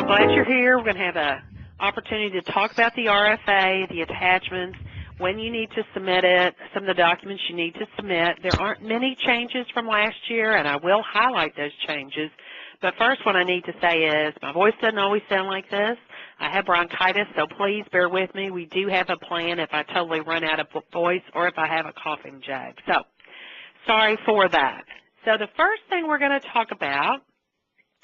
I'm glad you're here. We're going to have an opportunity to talk about the RFA, the attachments, when you need to submit it, some of the documents you need to submit. There aren't many changes from last year, and I will highlight those changes. But first, what I need to say is my voice doesn't always sound like this. I have bronchitis, so please bear with me. We do have a plan if I totally run out of voice or if I have a coughing jag. So sorry for that. So the first thing we're going to talk about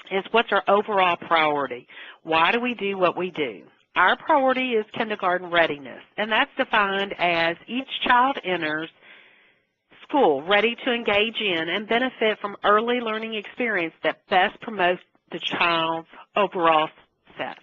is what's our overall priority. Why do we do what we do? Our priority is kindergarten readiness, and that's defined as each child enters school ready to engage in and benefit from early learning experience that best promotes the child's overall success.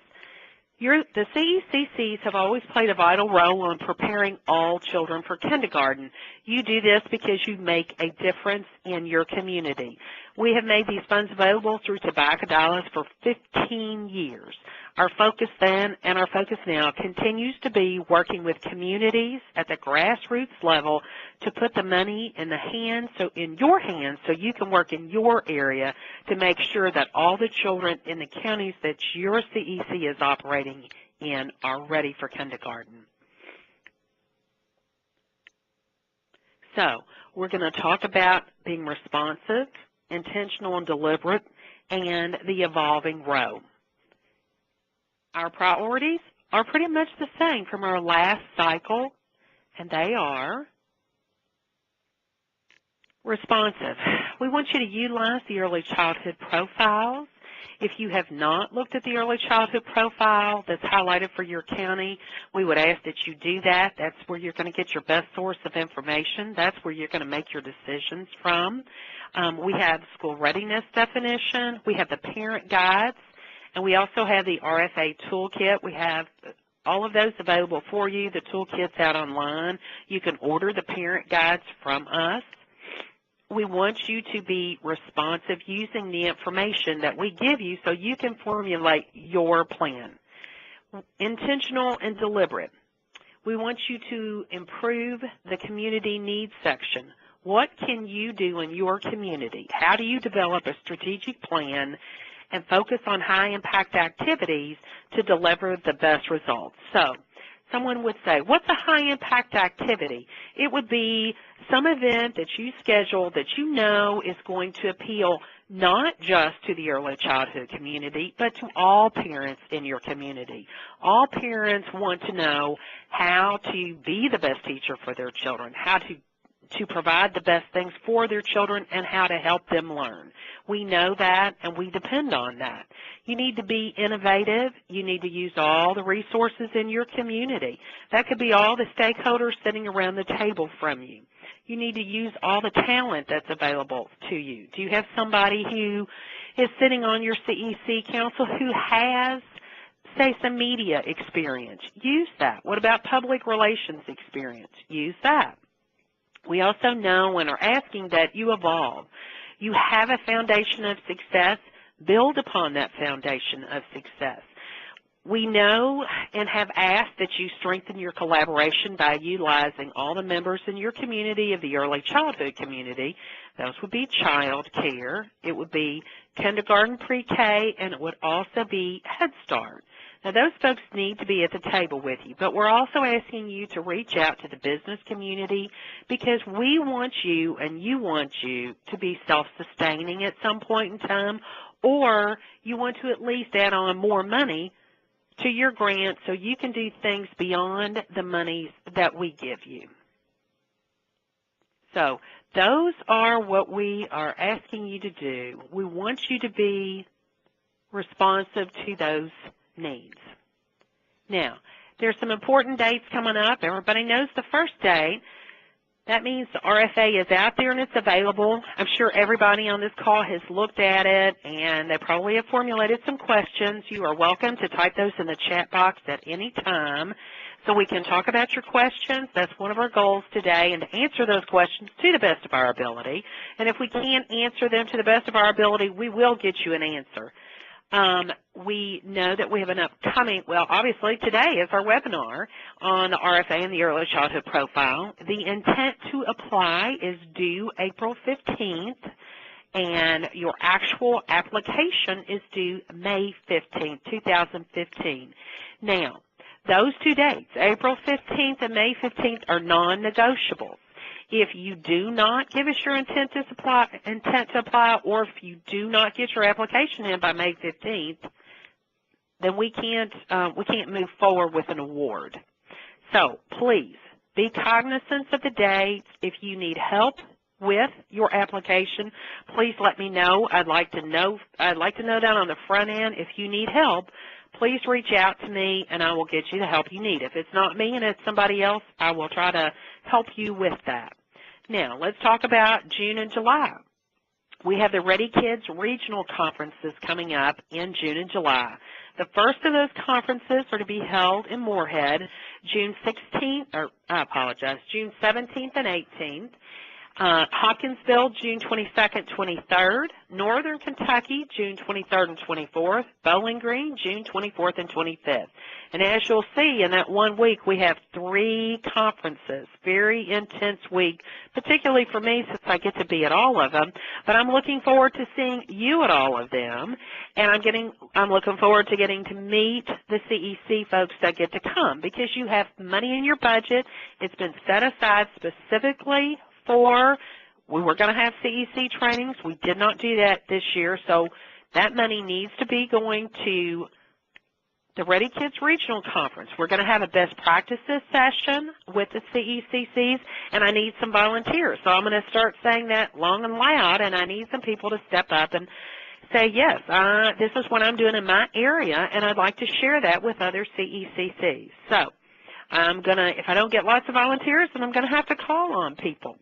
The CECCs have always played a vital role in preparing all children for kindergarten. You do this because you make a difference in your community. We have made these funds available through Tobacco Dollars for 15 years. Our focus then and our focus now continues to be working with communities at the grassroots level to put the money in your hands so you can work in your area to make sure that all the children in the counties that your CEC is operating in are ready for kindergarten. So we're going to talk about being responsive, intentional and deliberate, and the evolving row. Our priorities are pretty much the same from our last cycle, and they are responsive. We want you to utilize the early childhood profiles. If you have not looked at the early childhood profile that's highlighted for your county, we would ask that you do that. That's where you're going to get your best source of information. That's where you're going to make your decisions from. We have school readiness definition. We have the parent guides. And we also have the RFA toolkit. We have all of those available for you. The toolkit's out online. You can order the parent guides from us. We want you to be responsive using the information that we give you so you can formulate your plan. Intentional and deliberate. We want you to improve the community needs section. What can you do in your community? How do you develop a strategic plan and focus on high-impact activities to deliver the best results? So someone would say, what's a high-impact activity? It would be some event that you schedule that you know is going to appeal not just to the early childhood community, but to all parents in your community. All parents want to know how to be the best teacher for their children, how to provide the best things for their children, and how to help them learn. We know that, and we depend on that. You need to be innovative. You need to use all the resources in your community. That could be all the stakeholders sitting around the table from you. You need to use all the talent that's available to you. Do you have somebody who is sitting on your CEC council who has, say, some media experience? Use that. What about public relations experience? Use that. We also know and are asking that you evolve. You have a foundation of success. Build upon that foundation of success. We know and have asked that you strengthen your collaboration by utilizing all the members in your community of the early childhood community. Those would be child care, it would be kindergarten, pre-K, and it would also be Head Start. Now, those folks need to be at the table with you, but we're also asking you to reach out to the business community because we want you and you want you to be self-sustaining at some point in time, or you want to at least add on more money to your grant so you can do things beyond the monies that we give you. So those are what we are asking you to do. We want you to be responsive to those needs. Now, there's some important dates coming up. Everybody knows the first date. That means the RFA is out there and it's available. I'm sure everybody on this call has looked at it and they probably have formulated some questions. You are welcome to type those in the chat box at any time so we can talk about your questions. That's one of our goals today, and to answer those questions to the best of our ability. And if we can't answer them to the best of our ability, we will get you an answer. We know that we have an upcoming, well, obviously today is our webinar on the RFA and the early childhood profile. The intent to apply is due April 15th, and your actual application is due May 15, 2015. Now, those 2 dates, April 15th and May 15th, are non-negotiable. If you do not give us your intent to apply, or if you do not get your application in by May 15th, then we can't move forward with an award. So please be cognizant of the dates. If you need help with your application, please let me know. I'd like to know down on the front end. If you need help, please reach out to me and I will get you the help you need. If it's not me and it's somebody else, I will try to help you with that. Now, let's talk about June and July. We have the Ready Kids Regional Conferences coming up in June and July. The first of those conferences are to be held in Moorhead, June 17th and 18th. Hopkinsville, June 22nd, 23rd. Northern Kentucky, June 23rd and 24th. Bowling Green, June 24th and 25th. And as you'll see, in that 1 week, we have 3 conferences. Very intense week, particularly for me since I get to be at all of them. But I'm looking forward to seeing you at all of them. And I'm looking forward to getting to meet the CEC folks that get to come, because you have money in your budget. It's been set aside specifically we were going to have CEC trainings. We did not do that this year, so that money needs to be going to the Ready Kids Regional Conference. We're going to have a best practices session with the CECCs, and I need some volunteers. So I'm going to start saying that long and loud, and I need some people to step up and say, yes, this is what I'm doing in my area, and I'd like to share that with other CECCs. So if I don't get lots of volunteers, then I'm going to have to call on people.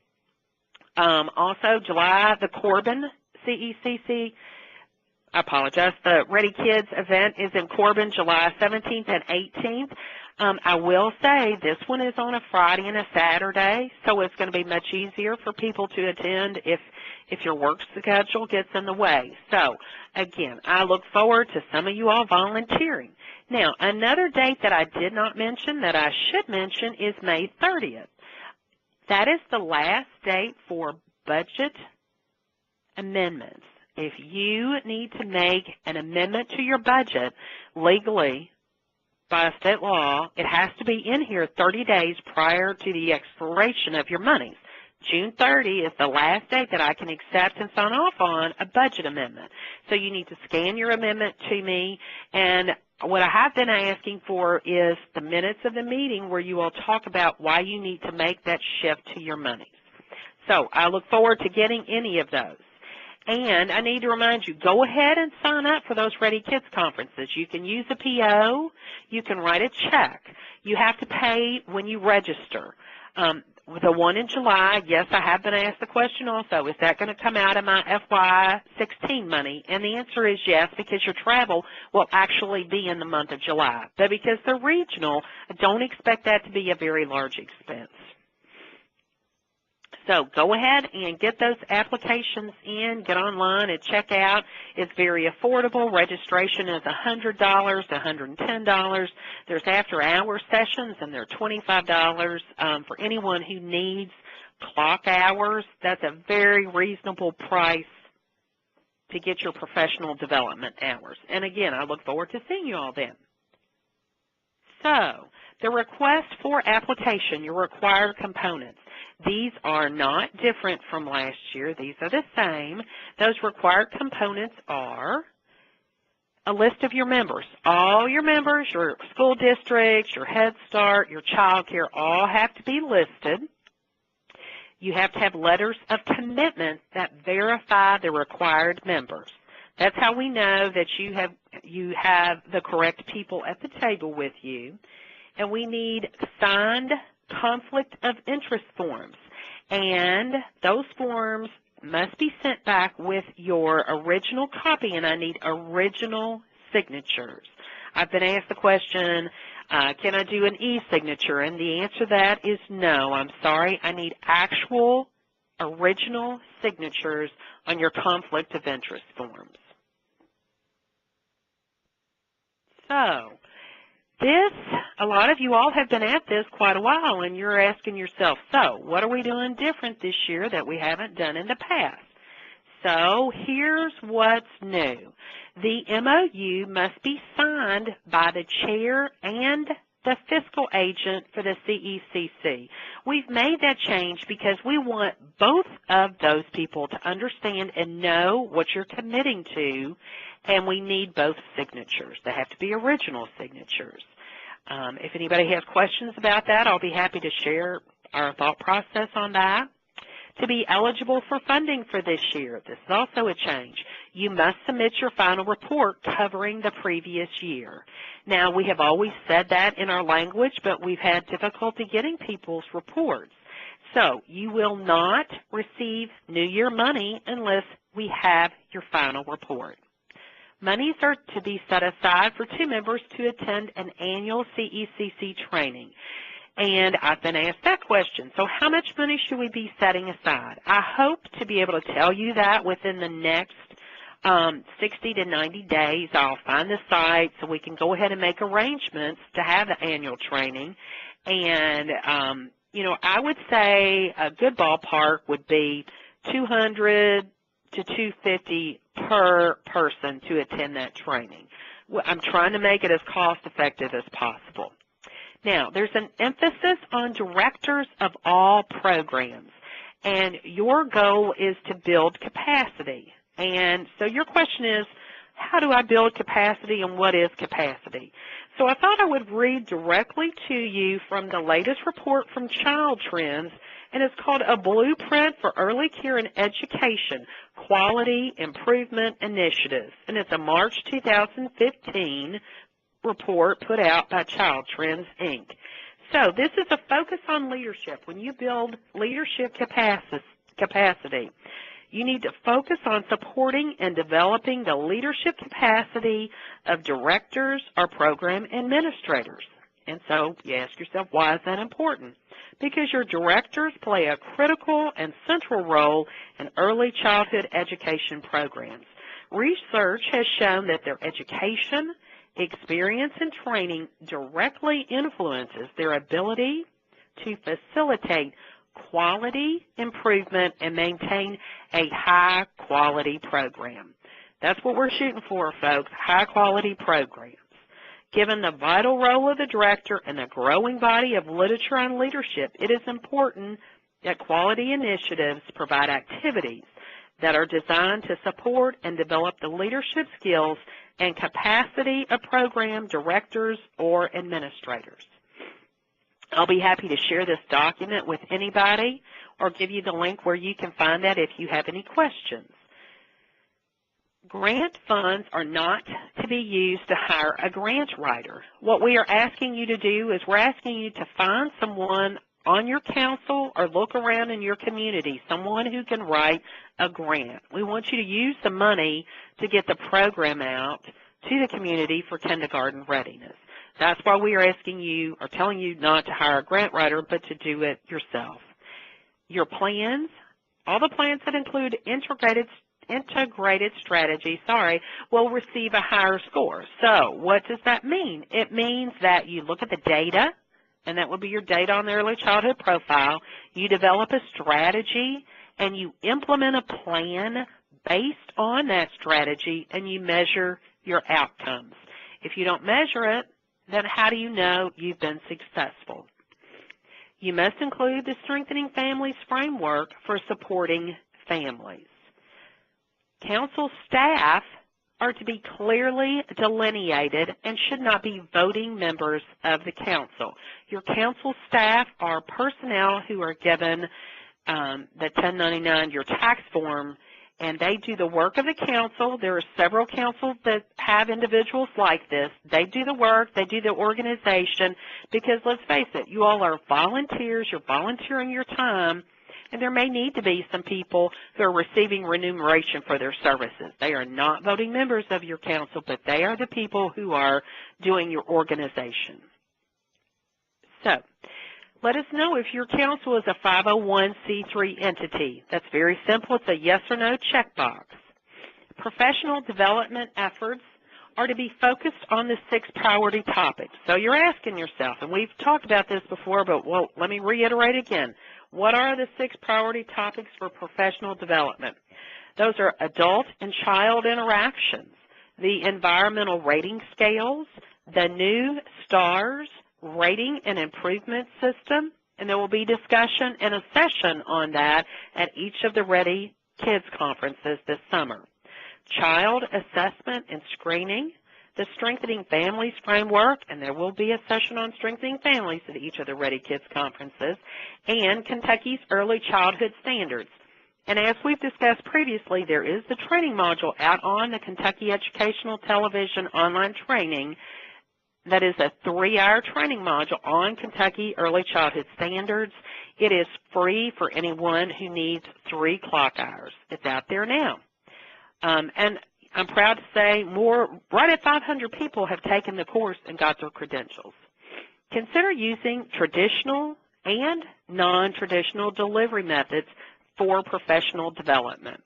Also, July, the Corbin CECC, the Ready Kids event is in Corbin, July 17th and 18th. I will say this one is on a Friday and a Saturday, so it's going to be much easier for people to attend if your work schedule gets in the way. So, again, I look forward to some of you all volunteering. Now, another date that I did not mention that I should mention is May 30th. That is the last date for budget amendments. If you need to make an amendment to your budget legally by state law, it has to be in here 30 days prior to the expiration of your monies. June 30 is the last date that I can accept and sign off on a budget amendment. So you need to scan your amendment to me, and what I have been asking for is the minutes of the meeting where you all talk about why you need to make that shift to your monies. So I look forward to getting any of those. And I need to remind you, go ahead and sign up for those Ready Kids conferences. You can use a PO. You can write a check. You have to pay when you register. The one in July, yes, I have been asked the question also, is that going to come out of my FY16 money? And the answer is yes, because your travel will actually be in the month of July. But because they're regional, I don't expect that to be a very large expense. So go ahead and get those applications in, get online and check out. It's very affordable. Registration is $100, $110. There's after-hour sessions, and they're $25 for anyone who needs clock hours. That's a very reasonable price to get your professional development hours. And again, I look forward to seeing you all then. So the request for application, your required components. These are not different from last year. These are the same. Those required components are a list of your members. All your members, your school districts, your Head Start, your child care, all have to be listed. You have to have letters of commitment that verify the required members. That's how we know that you have the correct people at the table with you. And we need signed conflict of interest forms, and those forms must be sent back with your original copy, and I need original signatures. I've been asked the question, can I do an e-signature? And the answer to that is no. I'm sorry. I need actual original signatures on your conflict of interest forms. So, a lot of you all have been at this quite a while, and you're asking yourself, so what are we doing different this year that we haven't done in the past? So here's what's new. The MOU must be signed by the chair and the fiscal agent for the CECC. We've made that change because we want both of those people to understand and know what you're committing to, and we need both signatures. They have to be original signatures. If anybody has questions about that, I'll be happy to share our thought process on that. To be eligible for funding for this year, this is also a change. You must submit your final report covering the previous year. Now, we have always said that in our language, but we've had difficulty getting people's reports. So you will not receive New Year money unless we have your final report. Monies are to be set aside for 2 members to attend an annual CECC training. And I've been asked that question. So how much money should we be setting aside? I hope to be able to tell you that within the next 60 to 90 days. I'll find the site so we can go ahead and make arrangements to have the annual training. And, you know, I would say a good ballpark would be $200 to $250 per person to attend that training. I'm trying to make it as cost-effective as possible. Now, there's an emphasis on directors of all programs, and your goal is to build capacity. And so your question is, how do I build capacity and what is capacity? So I thought I would read directly to you from the latest report from Child Trends, and it's called A Blueprint for Early Care and Education, Quality Improvement Initiatives. And it's a March 2015 report put out by Child Trends, Inc. So this is a focus on leadership. When you build leadership capacity, you need to focus on supporting and developing the leadership capacity of directors or program administrators. And so you ask yourself, why is that important? Because your directors play a critical and central role in early childhood education programs. Research has shown that their education, experience, and training directly influences their ability to facilitate quality improvement and maintain a high-quality program. That's what we're shooting for, folks, high-quality programs. Given the vital role of the director and the growing body of literature on leadership, it is important that quality initiatives provide activities that are designed to support and develop the leadership skills and capacity of program directors or administrators. I'll be happy to share this document with anybody or give you the link where you can find that if you have any questions. Grant funds are not to be used to hire a grant writer. What we are asking you to do is we're asking you to find someone on your council or look around in your community, someone who can write a grant. We want you to use the money to get the program out to the community for kindergarten readiness. That's why we are asking you or telling you not to hire a grant writer, but to do it yourself. Your plans, all the plans that include integrated strategy, will receive a higher score. So what does that mean? It means that you look at the data, and that would be your data on the early childhood profile. You develop a strategy, and you implement a plan based on that strategy, and you measure your outcomes. If you don't measure it, then how do you know you've been successful? You must include the Strengthening Families framework for supporting families. Council staff are to be clearly delineated and should not be voting members of the council. Your council staff are personnel who are given the 1099, your tax form, and they do the work of the council. There are several councils that have individuals like this. They do the work, they do the organization, because let's face it, you all are volunteers, you're volunteering your time, and there may need to be some people who are receiving remuneration for their services. They are not voting members of your council, but they are the people who are doing your organization. So, let us know if your council is a 501c3 entity. That's very simple. It's a yes or no checkbox. Professional development efforts are to be focused on the 6 priority topics. So you're asking yourself, and we've talked about this before, but let me reiterate again. What are the 6 priority topics for professional development? Those are adult and child interactions, the environmental rating scales, the new STARS rating and improvement system, and there will be discussion and a session on that at each of the Ready Kids conferences this summer. Child assessment and screening, the Strengthening Families framework, and there will be a session on strengthening families at each of the Ready Kids conferences, and Kentucky's early childhood standards. And as we've discussed previously, there is the training module out on the Kentucky Educational Television online training that is a 3-hour training module on Kentucky early childhood standards. It is free for anyone who needs 3 clock hours. It's out there now. And I'm proud to say right at 500 people have taken the course and got their credentials. Consider using traditional and non-traditional delivery methods for professional development.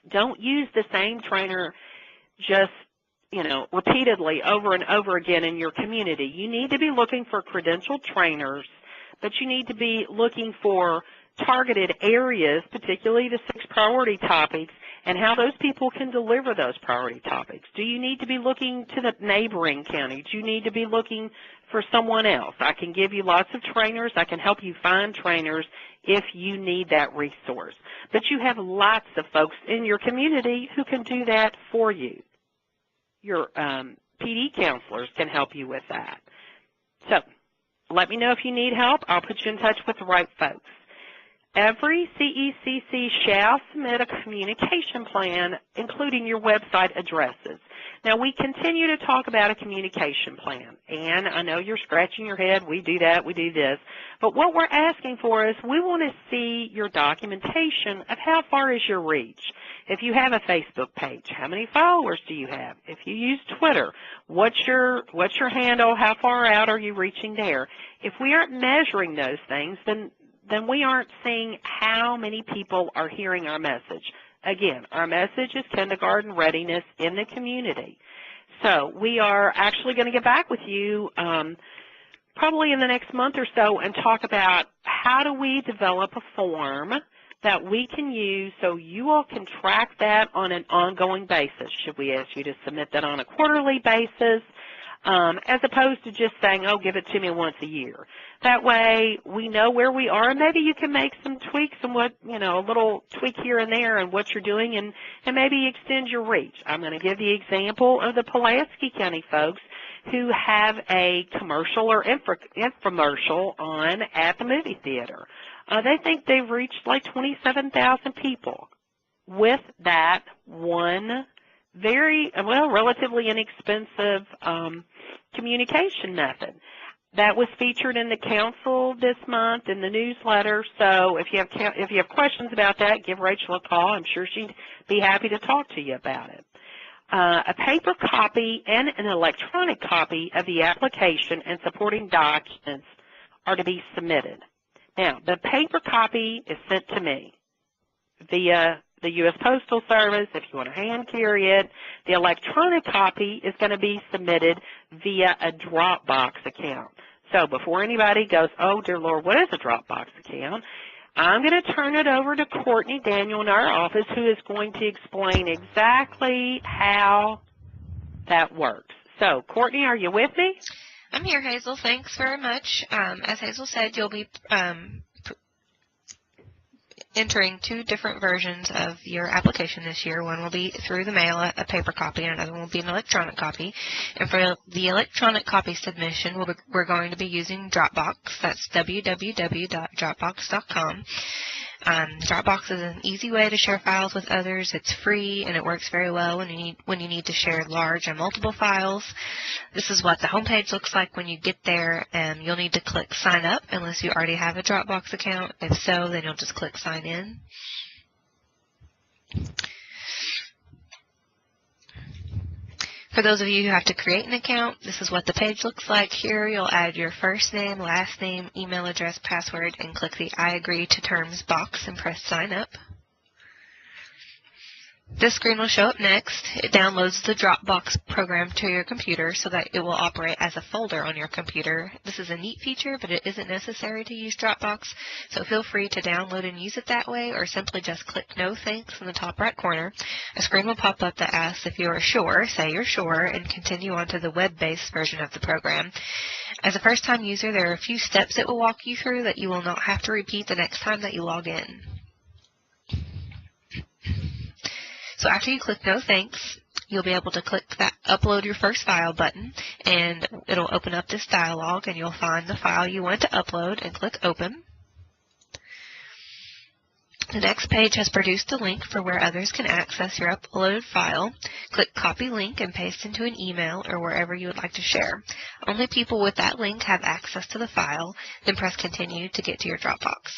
Don't use the same trainer just, repeatedly over and over again in your community. You need to be looking for credentialed trainers, but you need to be looking for targeted areas, particularly the 6 priority topics, and how those people can deliver those priority topics. Do you need to be looking to the neighboring county? Do you need to be looking for someone else? I can give you lots of trainers. I can help you find trainers if you need that resource. But you have lots of folks in your community who can do that for you. Your PD counselors can help you with that. So let me know if you need help. I'll put you in touch with the right folks. Every CECC shall submit a communication plan, including your website addresses. Now, we continue to talk about a communication plan, and I know you're scratching your head, we do that, we do this, but what we're asking for is we want to see your documentation of how far is your reach. If you have a Facebook page, how many followers do you have? If you use Twitter, what's your handle? How far out are you reaching there? If we aren't measuring those things, then we aren't seeing how many people are hearing our message. Again, our message is kindergarten readiness in the community. So we are actually going to get back with you probably in the next month or so and talk about how do we develop a form that we can use so you all can track that on an ongoing basis. Should we ask you to submit that on a quarterly basis? As opposed to just saying, oh, give it to me once a year. That way we know where we are, and maybe you can make some tweaks and a little tweak here and there in what you're doing and maybe extend your reach. I'm going to give the example of the Pulaski County folks who have a commercial or infomercial on at the movie theater. They think they've reached like 27,000 people with that one relatively inexpensive communication method. That was featured in the council this month in the newsletter. So if you have questions about that, give Rachel a call. I'm sure she'd be happy to talk to you about it. A paper copy and an electronic copy of the application and supporting documents are to be submitted. Now, the paper copy is sent to me via the U.S. Postal Service, if you want to hand carry it. The electronic copy is going to be submitted via a Dropbox account. So before anybody goes, oh, dear Lord, what is a Dropbox account? I'm going to turn it over to Courtney Daniel in our office, who is going to explain exactly how that works. So, Courtney, are you with me? I'm here, Hazel. Thanks very much. As Hazel said, you'll be entering 2 different versions of your application this year. One will be through the mail, a paper copy, and another one will be an electronic copy. And for the electronic copy submission, we're going to be using Dropbox. That's www.dropbox.com. Dropbox is an easy way to share files with others. It's free, and it works very well when you need to share large and multiple files. This is what the homepage looks like when you get there, and you'll need to click Sign Up unless you already have a Dropbox account. If so, then you'll just click Sign In. For those of you who have to create an account, this is what the page looks like. Here you'll add your first name, last name, email address, password, and click the I agree to terms box and press sign up. This screen will show up next. It downloads the Dropbox program to your computer so that it will operate as a folder on your computer. This is a neat feature, but it isn't necessary to use Dropbox, so feel free to download and use it that way, or simply just click No Thanks in the top right corner. A screen will pop up that asks if you are sure, say you're sure, and continue on to the web-based version of the program. As a first-time user, there are a few steps it will walk you through that you will not have to repeat the next time that you log in. So after you click No Thanks, you'll be able to click that Upload Your First File button, and it'll open up this dialog, and you'll find the file you want to upload and click Open. The next page has produced a link for where others can access your uploaded file. Click Copy Link and paste into an email or wherever you would like to share. Only people with that link have access to the file, then press Continue to get to your Dropbox.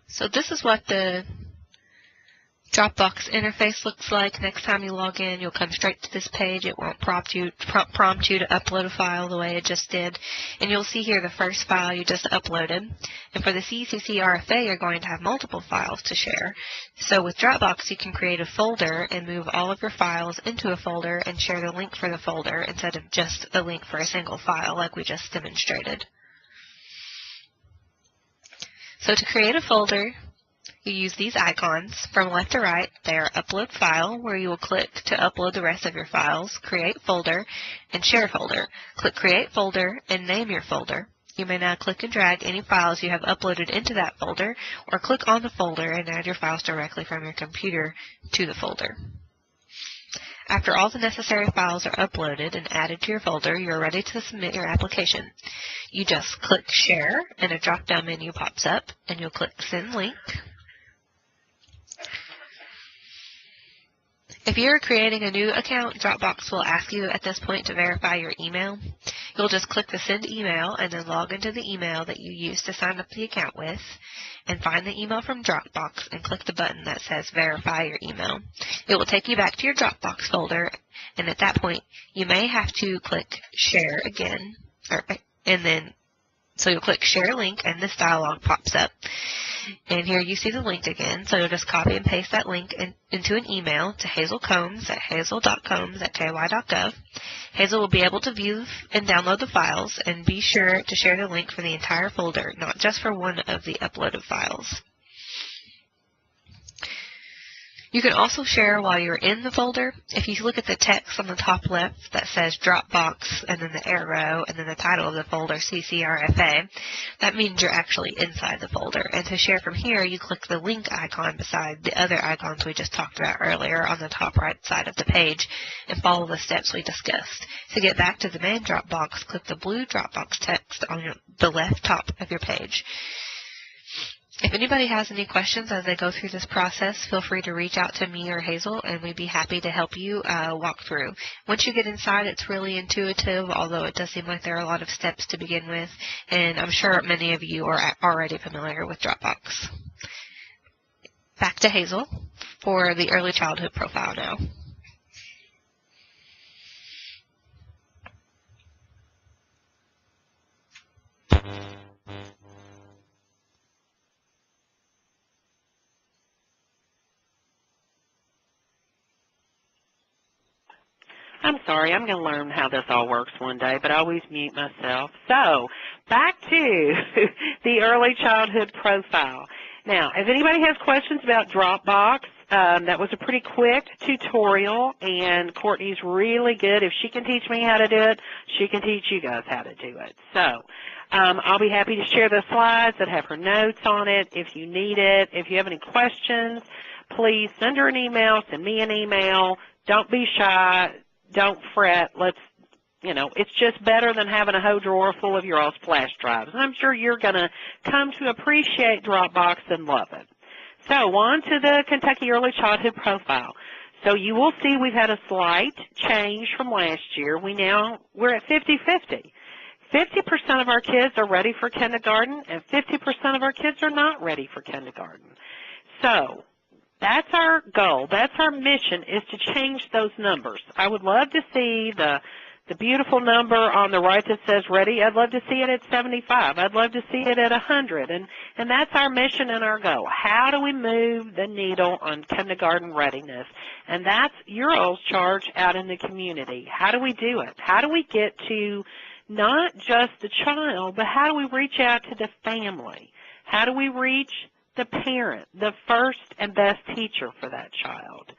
So this is what the Dropbox interface looks like. Next time you log in, you'll come straight to this page. It won't prompt you to upload a file the way it just did. And you'll see here the first file you just uploaded. And for the CECC RFA, you're going to have multiple files to share. So with Dropbox, you can create a folder and move all of your files into a folder and share the link for the folder instead of just the link for a single file like we just demonstrated. So to create a folder, you use these icons. From left to right, they are Upload File, where you will click to upload the rest of your files, Create Folder, and Share Folder. Click Create Folder and name your folder. You may now click and drag any files you have uploaded into that folder, or click on the folder and add your files directly from your computer to the folder. After all the necessary files are uploaded and added to your folder, you are ready to submit your application. You just click Share, and a drop-down menu pops up, and you'll click Send Link. If you're creating a new account, Dropbox will ask you at this point to verify your email. You'll just click the Send Email and then log into the email that you used to sign up the account with, and find the email from Dropbox and click the button that says Verify Your Email. It will take you back to your Dropbox folder, and at that point, you may have to click Share again, so you'll click Share Link, and this dialog pops up. And here you see the link again, so you'll just copy and paste that link into an email to Hazel Combs at hazel.combs@ky.gov. Hazel will be able to view and download the files, and be sure to share the link for the entire folder, not just for one of the uploaded files. You can also share while you're in the folder. If you look at the text on the top left that says Dropbox, and then the arrow, and then the title of the folder, CECC RFA, that means you're actually inside the folder. And to share from here, you click the link icon beside the other icons we just talked about earlier on the top right side of the page, and follow the steps we discussed. To get back to the main Dropbox, click the blue Dropbox text on the left top of your page. If anybody has any questions as they go through this process, feel free to reach out to me or Hazel, and we'd be happy to help you walk through. Once you get inside, it's really intuitive, although it does seem like there are a lot of steps to begin with, and I'm sure many of you are already familiar with Dropbox. Back to Hazel for the early childhood profile now. I'm sorry, I'm going to learn how this all works one day, but I always mute myself. So, back to the early childhood profile. Now, if anybody has questions about Dropbox, that was a pretty quick tutorial, and Courtney's really good. If she can teach me how to do it, she can teach you guys how to do it. So, I'll be happy to share the slides that have her notes on it if you need it. If you have any questions, please send her an email, send me an email. Don't be shy. Don't fret. It's just better than having a whole drawer full of your old flash drives. And I'm sure you're going to come to appreciate Dropbox and love it. So on to the Kentucky Early Childhood Profile. So you will see we've had a slight change from last year. We're at 50-50. 50% of our kids are ready for kindergarten, and 50% of our kids are not ready for kindergarten. So That's our goal. That's our mission, is to change those numbers. I would love to see the beautiful number on the right that says ready. I'd love to see it at 75. I'd love to see it at 100. And that's our mission and our goal. How do we move the needle on kindergarten readiness? And that's your all's charge out in the community. How do we do it? How do we get to not just the child, but how do we reach out to the family? How do we reach the parent, the first and best teacher for that child?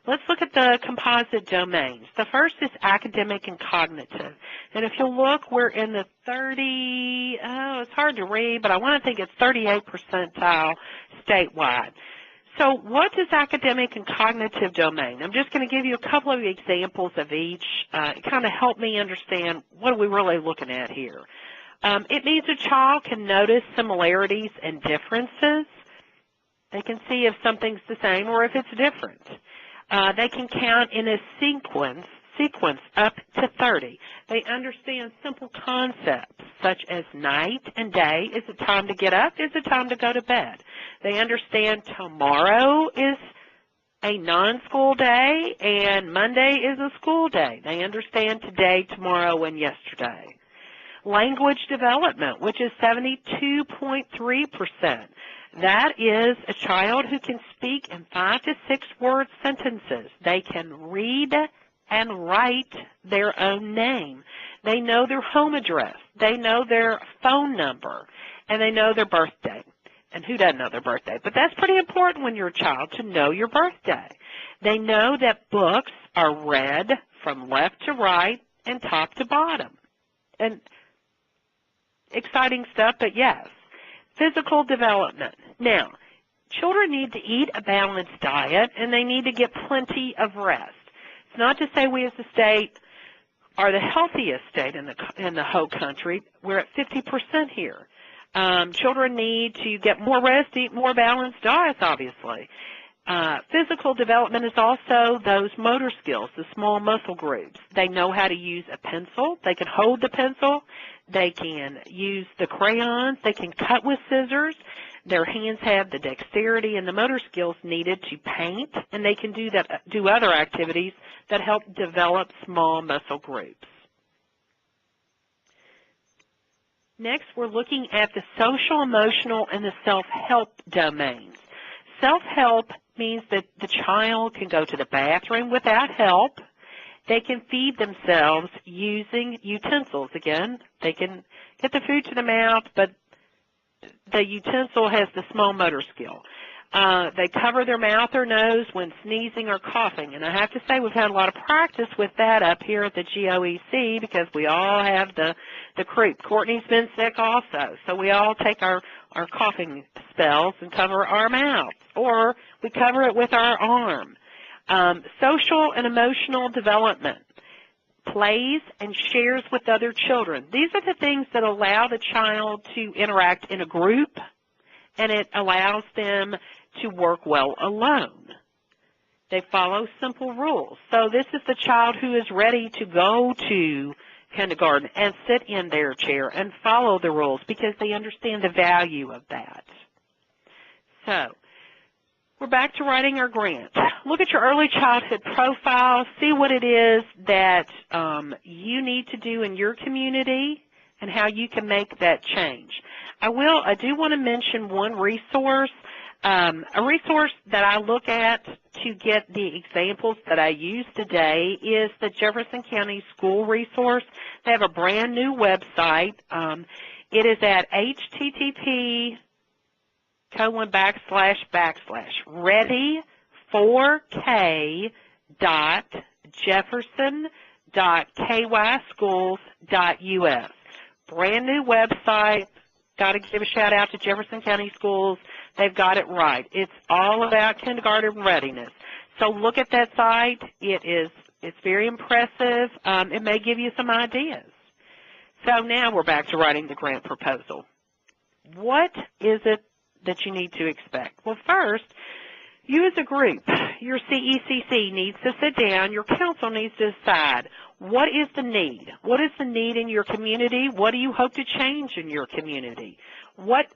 Let's look at the composite domains. The first is academic and cognitive. And if you'll look, we're in the it's hard to read, but I want to think it's 38th percentile statewide. So what is academic and cognitive domain? I'm just going to give you a couple of examples of each. It kind of helped me understand what are we really looking at here. It means a child can notice similarities and differences. They can see if something's the same or if it's different. They can count in a sequence up to 30. They understand simple concepts such as night and day. Is it time to get up? Is it time to go to bed? They understand tomorrow is a non-school day and Monday is a school day. They understand today, tomorrow, and yesterday. Language development, which is 72.3%. That is a child who can speak in 5 to 6 word sentences. They can read and write their own name. They know their home address. They know their phone number. And they know their birthday. And who doesn't know their birthday? But that's pretty important when you're a child, to know your birthday. They know that books are read from left to right and top to bottom. And exciting stuff, but yes. Physical development. Now, children need to eat a balanced diet, and they need to get plenty of rest. It's not to say we as a state are the healthiest state in the whole country. We're at 50% here. Children need to get more rest, eat more balanced diets, obviously. Physical development is also those motor skills, the small muscle groups. They know how to use a pencil. They can hold the pencil. They can use the crayons. They can cut with scissors. Their hands have the dexterity and the motor skills needed to paint, and they can do other activities that help develop small muscle groups. Next, we're looking at the social, emotional, and the self-help domains. Self-help means that the child can go to the bathroom without help. They can feed themselves using utensils. Again, they can get the food to the mouth, but the utensil has the small motor skill. They cover their mouth or nose when sneezing or coughing. And I have to say we've had a lot of practice with that up here at the GOEC because we all have the croup. Courtney's been sick also, so we all take our coughing spells and cover our mouth, or we cover it with our arm. Social and emotional development. Plays and shares with other children. These are the things that allow the child to interact in a group, and it allows them to work well alone. They follow simple rules. So this is the child who is ready to go to kindergarten and sit in their chair and follow the rules because they understand the value of that. So we're back to writing our grant. Look at your early childhood profile. See what it is that you need to do in your community and how you can make that change. I do want to mention one resource. A resource that I look at to get the examples that I use today is the Jefferson County School Resource. They have a brand new website. It is at http://ready4k.jefferson.kyschools.us. Brand new website. Got to give a shout out to Jefferson County Schools. They've got it right. It's all about kindergarten readiness. So look at that site. It's very impressive. It may give you some ideas. So now we're back to writing the grant proposal. What is it that you need to expect? Well, first, you as a group, your CECC needs to sit down, your council needs to decide What is the need? What is the need in your community? What do you hope to change in your community? What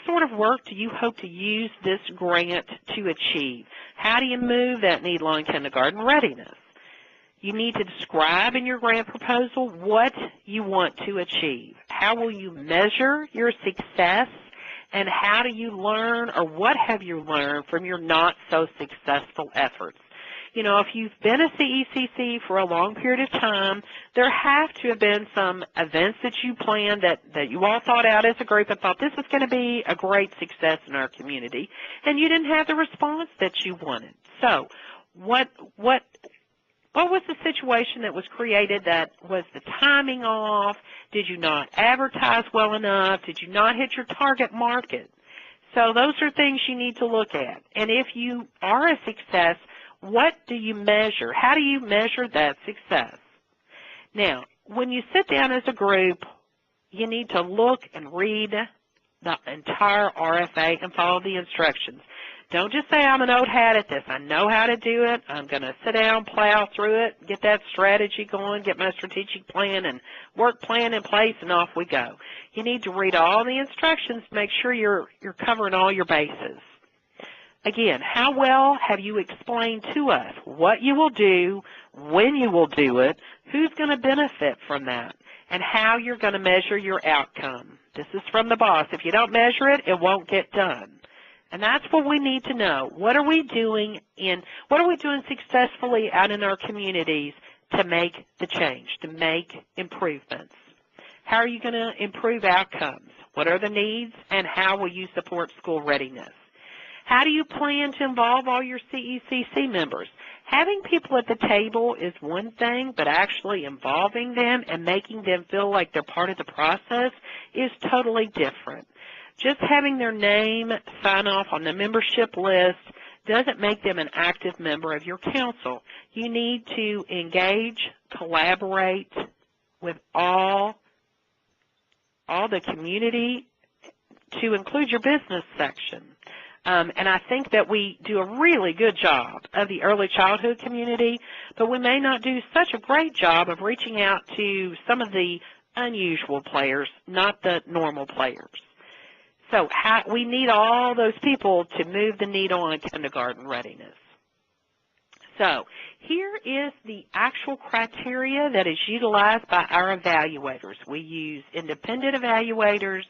sort of work do you hope to use this grant to achieve? How do you move that need-line kindergarten readiness? You need to describe in your grant proposal what you want to achieve. How will you measure your success? And how do you learn, or what have you learned from your not-so-successful efforts? You know, if you've been a CECC for a long period of time, there have to have been some events that you planned that you all thought out as a group and thought this is going to be a great success in our community, and you didn't have the response that you wanted. So what was the situation that was created? That was the timing off? Did you not advertise well enough? Did you not hit your target market? So those are things you need to look at. And if you are a success, what do you measure? How do you measure that success? Now, when you sit down as a group, you need to look and read the entire RFA and follow the instructions. Don't just say, I'm an old hat at this. I know how to do it. I'm going to sit down, plow through it, get that strategy going, get my strategic plan and work plan in place, and off we go. You need to read all the instructions to make sure you're covering all your bases. Again, how well have you explained to us what you will do, when you will do it, who's going to benefit from that, and how you're going to measure your outcome? This is from the boss. If you don't measure it, it won't get done. And that's what we need to know. What are we doing successfully out in our communities to make the change, to make improvements? How are you going to improve outcomes? What are the needs, and how will you support school readiness? How do you plan to involve all your CECC members? Having people at the table is one thing, but actually involving them and making them feel like they're part of the process is totally different. Just having their name sign off on the membership list doesn't make them an active member of your council. You need to engage, collaborate with all the community to include your business section. And I think that we do a really good job of the early childhood community, but we may not do such a great job of reaching out to some of the unusual players, not the normal players. So we need all those people to move the needle on kindergarten readiness. So here is the actual criteria that is utilized by our evaluators. We use independent evaluators.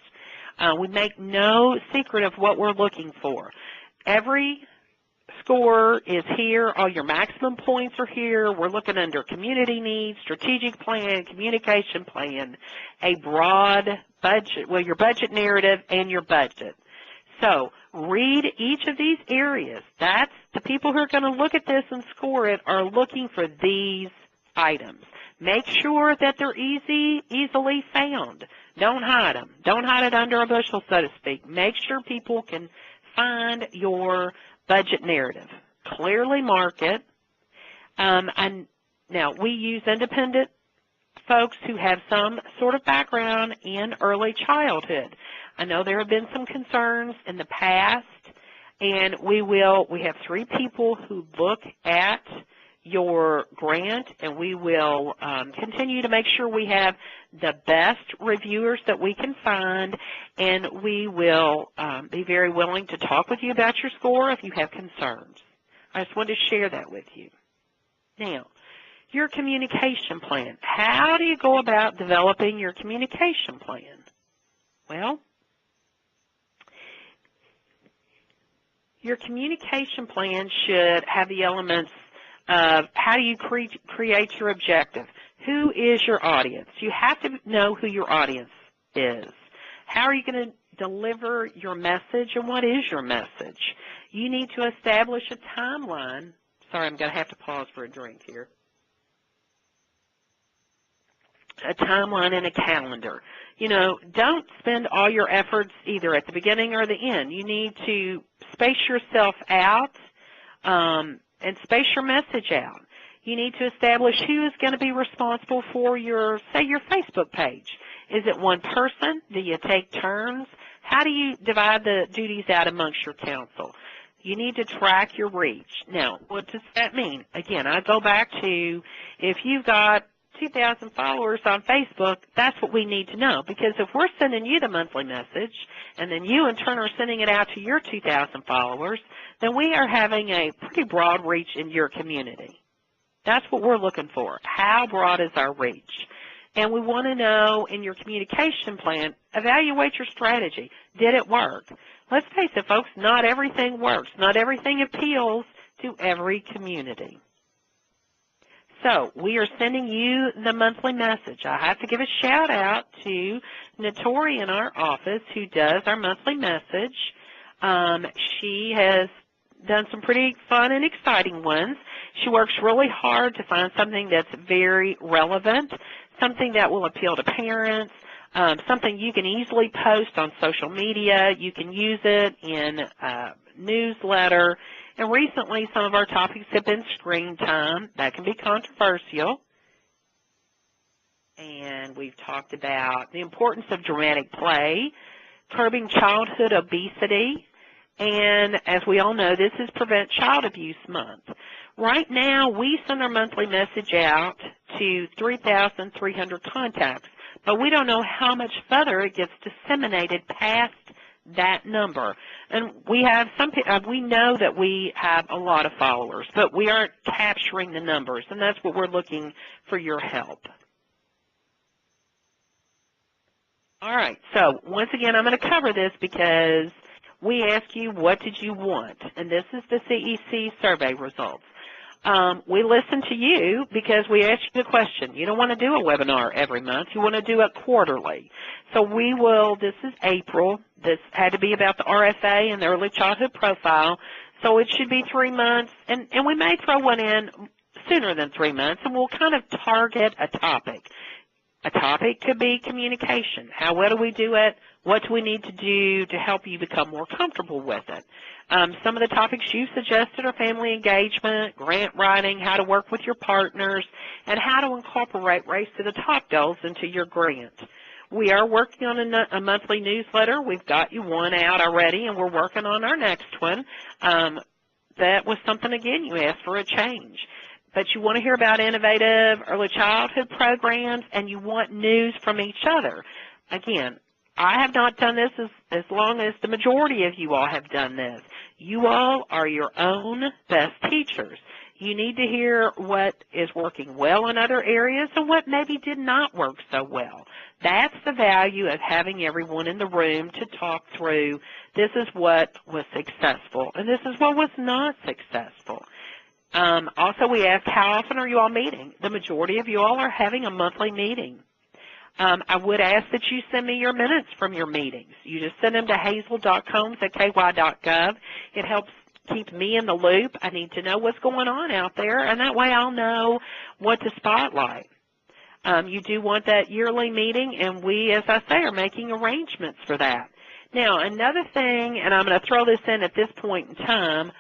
We make no secret of what we're looking for. Every score is here. All your maximum points are here. We're looking under community needs, strategic plan, communication plan, a broad budget, well, your budget narrative and your budget. So read each of these areas. That's the people who are going to look at this and score it are looking for these items. Make sure that they're easily found. Don't hide them. Don't hide it under a bushel, so to speak. Make sure people can find your budget narrative. Clearly mark it. And now, we use independent folks who have some sort of background in early childhood. I know there have been some concerns in the past, and we have 3 people who look at your grant, and we will continue to make sure we have the best reviewers that we can find, and we will be very willing to talk with you about your score if you have concerns. I just wanted to share that with you. Now, your communication plan. How do you go about developing your communication plan? Well, your communication plan should have the elements of how do you create your objective. Who is your audience? You have to know who your audience is. How are you going to deliver your message, and what is your message? You need to establish a timeline. Sorry, I'm going to have to pause for a drink here. A timeline and a calendar. You know, don't spend all your efforts either at the beginning or the end. You need to space yourself out and space your message out. You need to establish who is going to be responsible for your, say, your Facebook page. Is it one person? Do you take turns? How do you divide the duties out amongst your council? You need to track your reach. Now, what does that mean? Again, I go back to if you've got 2,000 followers on Facebook, that's what we need to know. Because if we're sending you the monthly message, and then you in turn are sending it out to your 2,000 followers, then we are having a pretty broad reach in your community. That's what we're looking for. How broad is our reach? And we want to know in your communication plan, evaluate your strategy. Did it work? Let's face it, folks, not everything works. Not everything appeals to every community. So we are sending you the monthly message. I have to give a shout out to Notori in our office who does our monthly message. She has done some pretty fun and exciting ones. She works really hard to find something that's very relevant, something that will appeal to parents, something you can easily post on social media. You can use it in a newsletter. And recently, some of our topics have been screen time. That can be controversial. And we've talked about the importance of dramatic play, curbing childhood obesity, and as we all know, this is Prevent Child Abuse Month. Right now, we send our monthly message out to 3,300 contacts, but we don't know how much further it gets disseminated past that number. And we have we know that we have a lot of followers, but we aren't capturing the numbers, and that's what we're looking for your help. All right, so once again, I'm going to cover this because we ask you, what did you want? And this is the CEC survey results. We listen to you because we ask you the question. You don't want to do a webinar every month. You want to do it quarterly. So we will, this is April. This had to be about the RFA and the early childhood profile. So it should be 3 months. And we may throw one in sooner than 3 months, and we'll kind of target a topic. A topic could be communication. How well do we do it? What do we need to do to help you become more comfortable with it? Some of the topics you suggested are family engagement, grant writing, how to work with your partners, and how to incorporate Race to the Top goals into your grant. We are working on a monthly newsletter. We've got you one out already, and we're working on our next one. That was something, again, you asked for a change. But you want to hear about innovative early childhood programs, and you want news from each other. Again, I have not done this as long as the majority of you all have done this. You all are your own best teachers. You need to hear what is working well in other areas and what maybe did not work so well. That's the value of having everyone in the room to talk through, this is what was successful and this is what was not successful. Also, we ask, how often are you all meeting? The majority of you all are having a monthly meeting. I would ask that you send me your minutes from your meetings. You just send them to hazel.combs@ky.gov. It helps keep me in the loop. I need to know what's going on out there, and that way I'll know what to spotlight. You do want that yearly meeting, and we, as I say, are making arrangements for that. Now, another thing, and I'm going to throw this in at this point in time,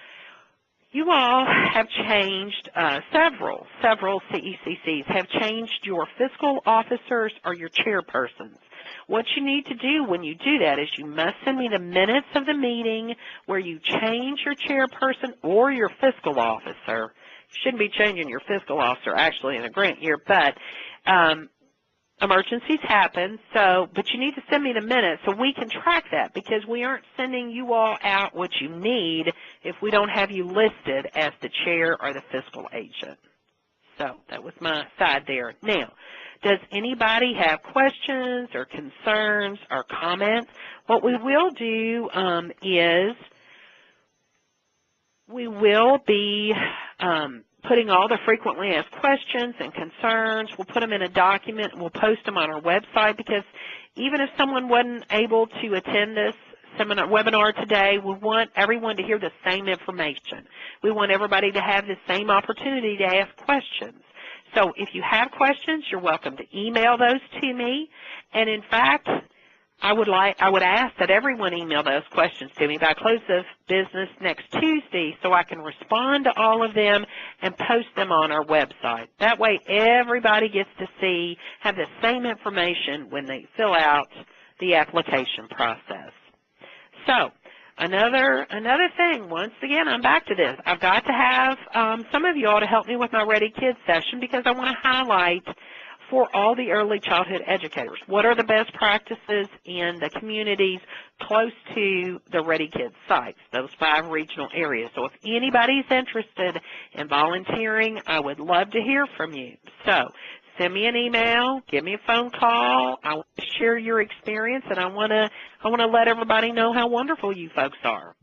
you all have changed, several CECCs have changed your fiscal officers or your chairpersons. What you need to do when you do that is you must send me the minutes of the meeting where you change your chairperson or your fiscal officer. You shouldn't be changing your fiscal officer actually in a grant year, but emergencies happen, but you need to send me the minutes so we can track that, because we aren't sending you all out what you need if we don't have you listed as the chair or the fiscal agent. So that was my side there. Now, does anybody have questions or concerns or comments? What we will do is we will be putting all the frequently asked questions and concerns. We'll put them in a document and we'll post them on our website, because even if someone wasn't able to attend this webinar today, we want everyone to hear the same information. We want everybody to have the same opportunity to ask questions. So if you have questions, you're welcome to email those to me. And in fact, I would ask that everyone email those questions to me by close of business next Tuesday so I can respond to all of them and post them on our website. That way everybody gets to have the same information when they fill out the application process. So another thing, once again, I'm back to this. I've got to have some of you all to help me with my Ready Kids session, because I want to highlight for all the early childhood educators. What are the best practices in the communities close to the Ready Kids sites, those 5 regional areas? So if anybody's interested in volunteering, I would love to hear from you. So send me an email, give me a phone call. I want to share your experience, and I want to let everybody know how wonderful you folks are.